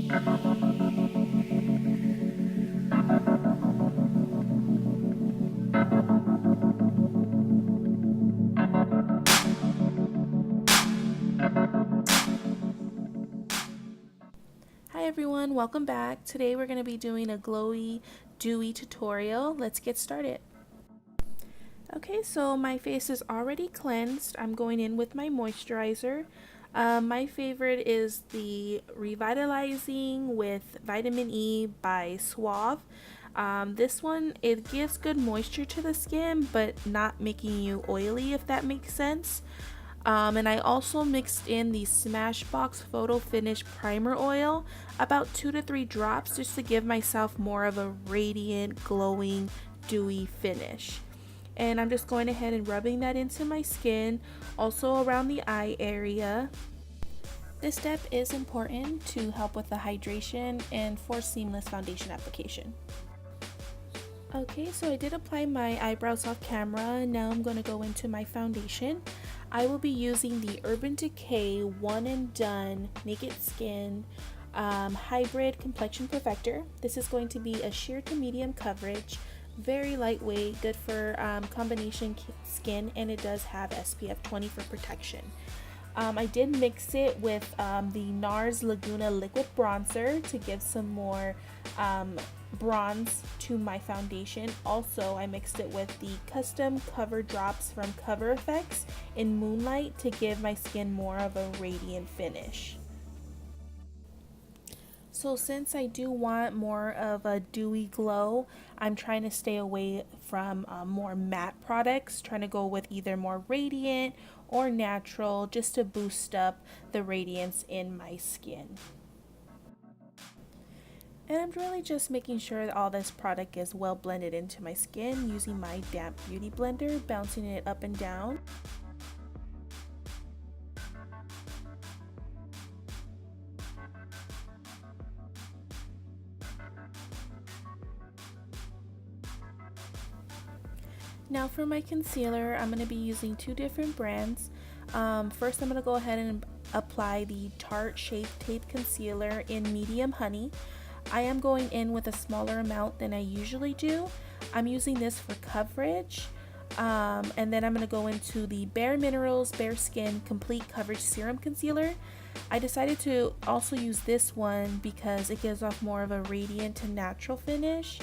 Hi everyone, welcome back. Today we're going to be doing a glowy, dewy tutorial. Let's get started. Okay, so my face is already cleansed. I'm going in with my moisturizer. My favorite is the Revitalizing with Vitamin E by SUAVE. This one, it gives good moisture to the skin, but not making you oily, if that makes sense. And I also mixed in the SMASHBOX Photo Finish Primer Oil, about 2 to 3 drops, just to give myself more of a radiant, glowing, dewy finish. And I'm just going ahead and rubbing that into my skin, also around the eye area. This step is important to help with the hydration and for seamless foundation application. Okay, so I did apply my eyebrows off camera. Now I'm going to go into my foundation. I will be using the Urban Decay One and Done Naked Skin Hybrid Complexion Perfector. This is going to be a sheer to medium coverage, very lightweight, good for combination skin, and it does have SPF 20 for protection. I did mix it with the NARS Laguna liquid bronzer to give some more bronze to my foundation. Also, I mixed it with the custom cover drops from Cover Effects in Moonlight to give my skin more of a radiant finish. So since I do want more of a dewy glow, I'm trying to stay away from more matte products, trying to go with either more radiant or natural, just to boost up the radiance in my skin. And I'm really just making sure that all this product is well blended into my skin using my damp beauty blender, bouncing it up and down. Now for my concealer, I'm going to be using 2 different brands. First, I'm going to go ahead and apply the Tarte Shape Tape Concealer in Medium Honey. I am going in with a smaller amount than I usually do. I'm using this for coverage. And then I'm going to go into the BAREMINERALS Bareskin Complete Coverage Serum Concealer. I decided to also use this one because it gives off more of a radiant and natural finish.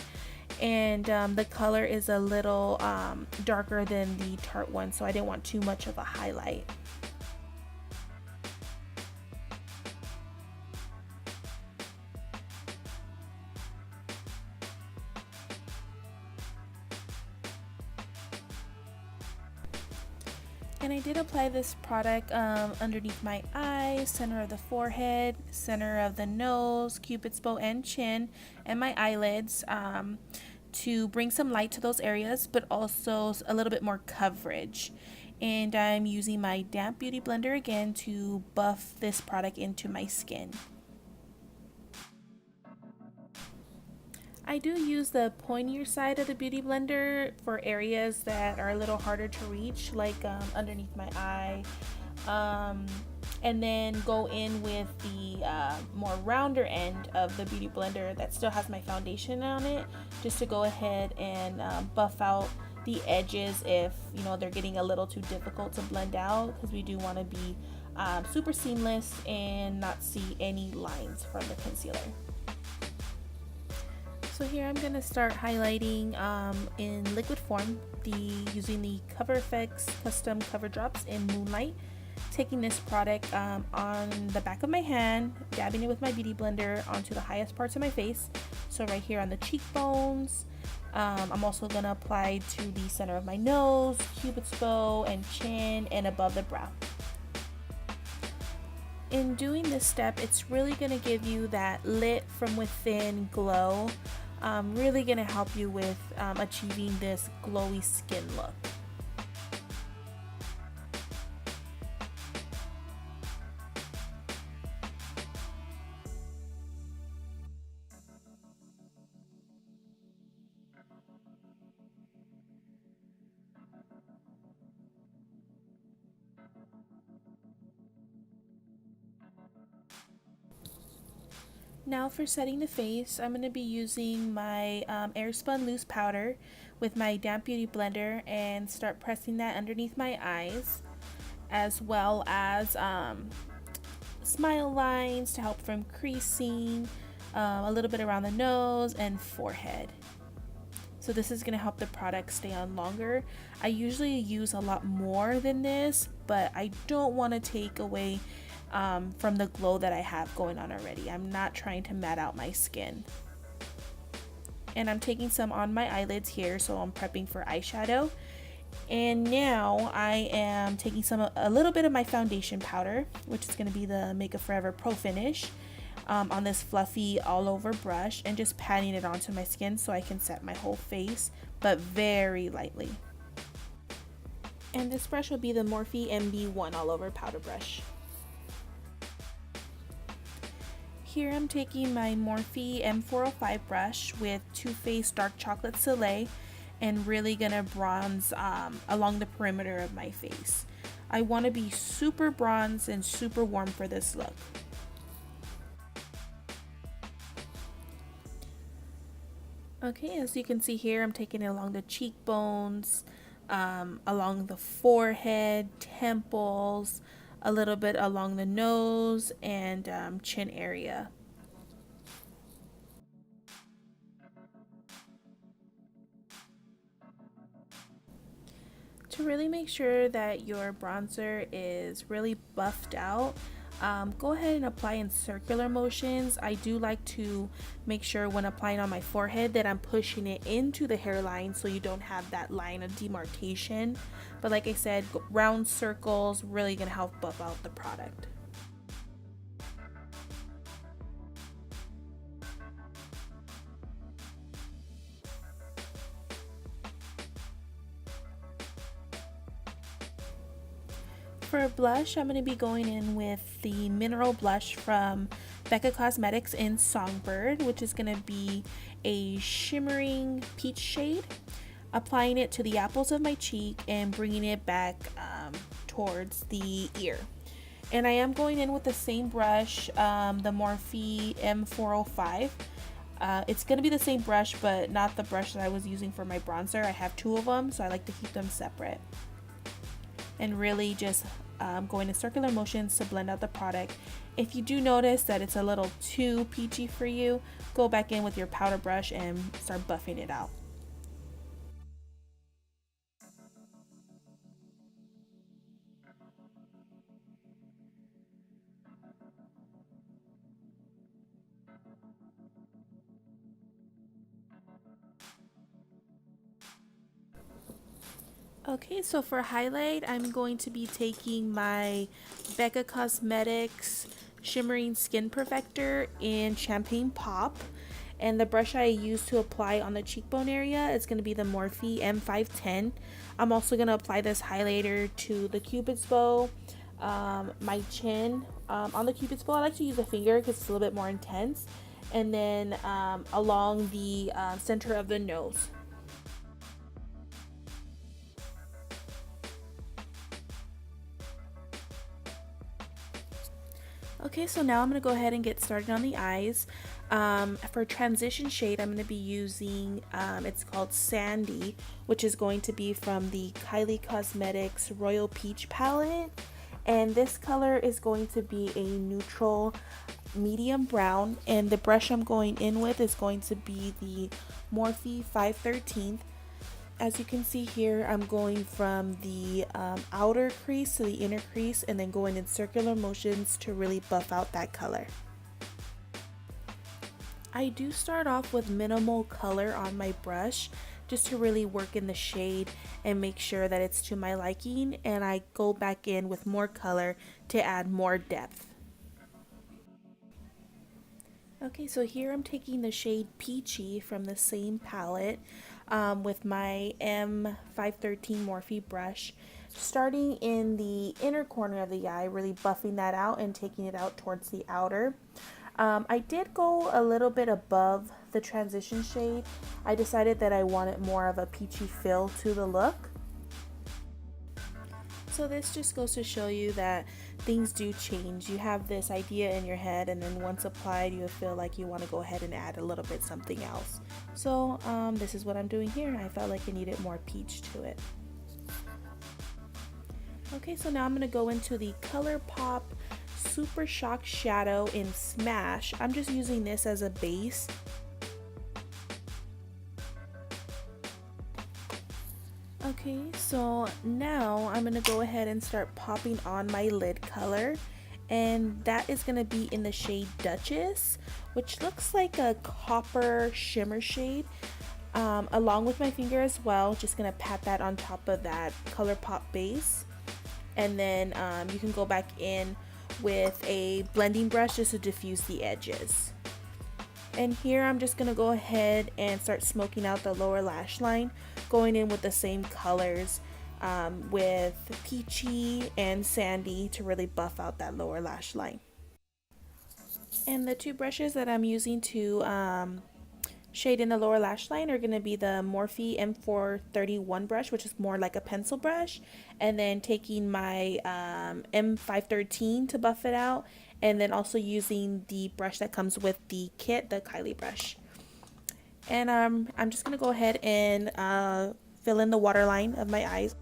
And the color is a little darker than the Tarte one, so I didn't want too much of a highlight. And I did apply this product underneath my eyes, center of the forehead, center of the nose, cupid's bow and chin, and my eyelids to bring some light to those areas, but also a little bit more coverage. And I'm using my damp beauty blender again to buff this product into my skin. I do use the pointier side of the beauty blender for areas that are a little harder to reach, like underneath my eye, and then go in with the more rounder end of the beauty blender that still has my foundation on it, just to go ahead and buff out the edges if they're getting a little too difficult to blend out, because we do want to be super seamless and not see any lines from the concealer. So here I'm going to start highlighting in liquid form using the Cover Effects Custom Cover Drops in Moonlight. Taking this product on the back of my hand, dabbing it with my beauty blender onto the highest parts of my face. So right here on the cheekbones. I'm also going to apply to the center of my nose, cupid's bow, and chin, and above the brow. In doing this step, it's really going to give you that lit from within glow. Really going to help you with achieving this glowy skin look. Now for setting the face, I'm going to be using my Airspun loose powder with my damp beauty blender and start pressing that underneath my eyes, as well as smile lines to help from creasing, a little bit around the nose and forehead. So this is going to help the product stay on longer. I usually use a lot more than this, but I don't want to take away from the glow that I have going on already. I'm not trying to matte out my skin. And I'm taking some on my eyelids here, so I'm prepping for eyeshadow. And now I am taking a little bit of my foundation powder, which is going to be the Makeup Forever Pro Finish, on this fluffy all over brush, and just patting it onto my skin so I can set my whole face, but very lightly. And this brush will be the Morphe MB1 all over powder brush. Here I'm taking my Morphe M405 brush with Too Faced Dark Chocolate Soleil and really gonna bronze along the perimeter of my face. I want to be super bronze and super warm for this look. Okay, as you can see here, I'm taking it along the cheekbones, along the forehead, temples, a little bit along the nose and chin area. To really make sure that your bronzer is really buffed out, go ahead and apply in circular motions. I do like to make sure when applying on my forehead that I'm pushing it into the hairline so you don't have that line of demarcation. But like I said, round circles really gonna help buff out the product. For blush, I'm going to be going in with the mineral blush from BECCA Cosmetics in Songbird, which is going to be a shimmering peach shade. Applying it to the apples of my cheek and bringing it back towards the ear. And I am going in with the same brush, the Morphe M405. It's going to be the same brush, but not the brush that I was using for my bronzer. I have two of them, so I like to keep them separate. And really just going in circular motions to blend out the product. If you do notice that it's a little too peachy for you, go back in with your powder brush and start buffing it out. Okay, so for highlight, I'm going to be taking my BECCA Cosmetics Shimmering Skin Perfector in Champagne Pop. And the brush I use to apply on the cheekbone area is going to be the Morphe M510. I'm also going to apply this highlighter to the Cupid's bow, my chin. On the Cupid's bow, I like to use a finger because it's a little bit more intense. And then along the center of the nose. Okay, so now I'm going to go ahead and get started on the eyes. For transition shade, I'm going to be using, it's called Sandy, which is going to be from the KYLIE Cosmetics Royal Peach palette. And this color is going to be a neutral medium brown. And the brush I'm going in with is going to be the Morphe 513. As you can see here, I'm going from the outer crease to the inner crease and then going in circular motions to really buff out that color. I do start off with minimal color on my brush just to really work in the shade and make sure that it's to my liking, and I go back in with more color to add more depth. Okay, so here I'm taking the shade Peachy from the same palette with my M513 Morphe brush, starting in the inner corner of the eye, really buffing that out and taking it out towards the outer. I did go a little bit above the transition shade. I decided that I wanted more of a peachy feel to the look. So this just goes to show you that things do change. You have this idea in your head, and then once applied, you feel like you want to go ahead and add a little bit something else. So this is what I'm doing here. I felt like I needed more peach to it. Okay, so now I'm going to go into the ColourPop Super Shock Shadow in Smash. I'm just using this as a base. Okay, so now I'm going to go ahead and start popping on my lid color, and that is going to be in the shade Duchess, which looks like a copper shimmer shade, along with my finger as well. Just going to pat that on top of that ColourPop base, and then you can go back in with a blending brush just to diffuse the edges. And here I'm just going to go ahead and start smoking out the lower lash line, going in with the same colors with Peachy and Sandy to really buff out that lower lash line. And the two brushes that I'm using to shade in the lower lash line are going to be the Morphe M431 brush, which is more like a pencil brush, and then taking my M513 to buff it out, and then also using the brush that comes with the kit, the KYLIE brush. And I'm just going to go ahead and fill in the waterline of my eyes.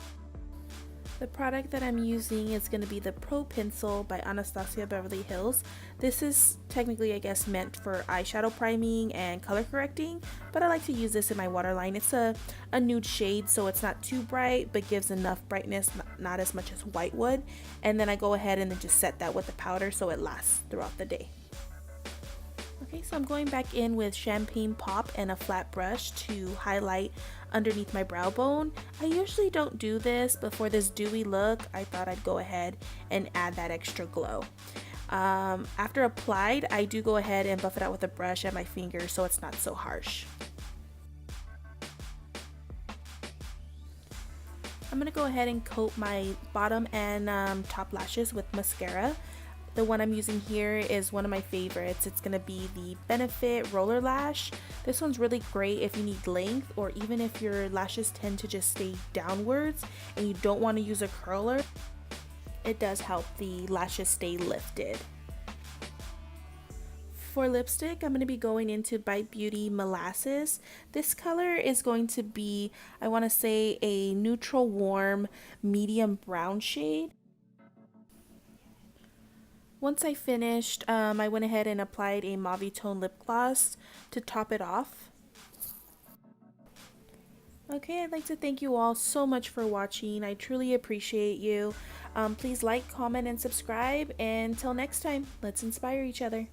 The product that I'm using is going to be the Pro Pencil by Anastasia Beverly Hills. This is technically, I guess, meant for eyeshadow priming and color correcting, but I like to use this in my waterline. It's a nude shade, so it's not too bright, but gives enough brightness, not as much as white would. And then I go ahead and then just set that with the powder so it lasts throughout the day. Okay, so I'm going back in with Champagne Pop and a flat brush to highlight underneath my brow bone. I usually don't do this, but for this dewy look, I thought I'd go ahead and add that extra glow. After applied, I do go ahead and buff it out with a brush and my finger so it's not so harsh. I'm going to go ahead and coat my bottom and top lashes with mascara. The one I'm using here is one of my favorites. It's going to be the Benefit ROLLERLASH. This one's really great if you need length, or even if your lashes tend to just stay downwards and you don't want to use a curler. It does help the lashes stay lifted. For lipstick, I'm going to be going into Bite Beauty Molasses. This color is going to be, I want to say, a neutral warm medium brown shade. Once I finished, I went ahead and applied a mauve tone lip gloss to top it off. Okay, I'd like to thank you all so much for watching. I truly appreciate you. Please like, comment, and subscribe. And until next time, let's inspire each other.